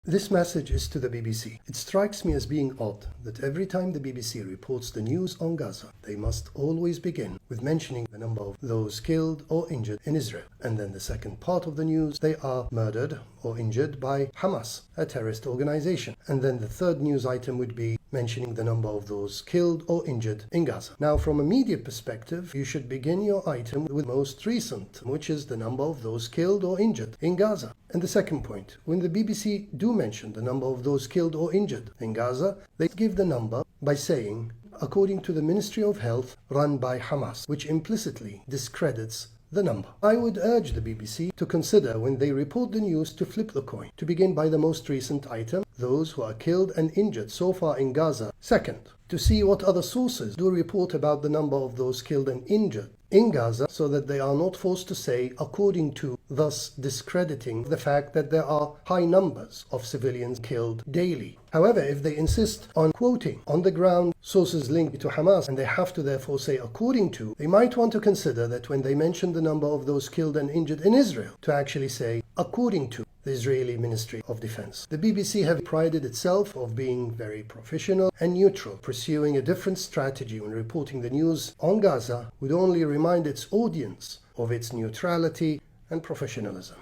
This message is to the BBC. It strikes me as being odd that every time the BBC reports the news on Gaza, they must always begin with mentioning the number of those killed or injured in Israel. And then the second part of the news, they are murdered or injured by Hamas, a terrorist organization. And then the third news item would be mentioning the number of those killed or injured in Gaza. Now, from a media perspective, you should begin your item with most recent, which is the number of those killed or injured in Gaza. And the second point, when the BBC do mention the number of those killed or injured in Gaza, they give the number by saying, according to the Ministry of Health run by Hamas, which implicitly discredits the number. I would urge the BBC to consider when they report the news to flip the coin, to begin by the most recent item, those who are killed and injured so far in Gaza. Second, to see what other sources do report about the number of those killed and injured in Gaza, so that they are not forced to say according to, thus discrediting the fact that there are high numbers of civilians killed daily. However, if they insist on quoting on the ground sources linked to Hamas, and they have to therefore say according to, they might want to consider that when they mention the number of those killed and injured in Israel, to actually say according to the Israeli Ministry of Defense. The BBC have prided itself of being very professional and neutral, pursuing a different strategy when reporting the news on Gaza would only remind its audience of its neutrality and professionalism.